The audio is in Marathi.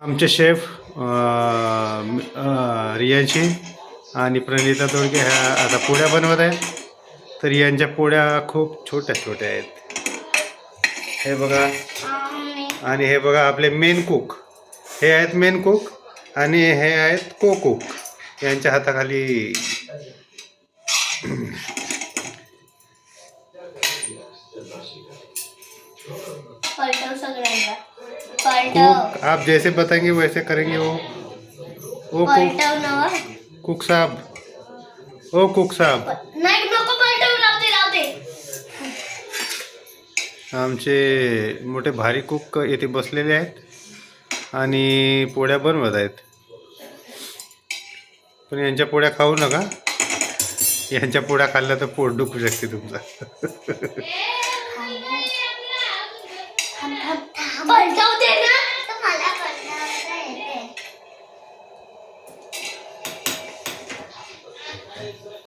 आमचे शेफ रियांशी आणि प्रणिता तोडके ह्या आता पोळ्या बनवत आहेत. तर यांच्या पोळ्या खूप छोट्या छोट्या आहेत, हे बघा. आणि हे बघा आपले मेन कुक, हे आहेत मेन कुक आणि हे आहेत को कुक. यांच्या हाताखाली कुक आप जैसे बताएंगे वैसे करेंगे. वो कुक साहब, ओ कुक साहब. आमचे मोठे भारी कुक येथे बसलेले आहेत आणि पोळ्या बनवत आहेत. पण यांच्या पोळ्या खाऊ नका, यांच्या पोळ्या खाल्ल्या तर पोट दुखू शकते तुमचं.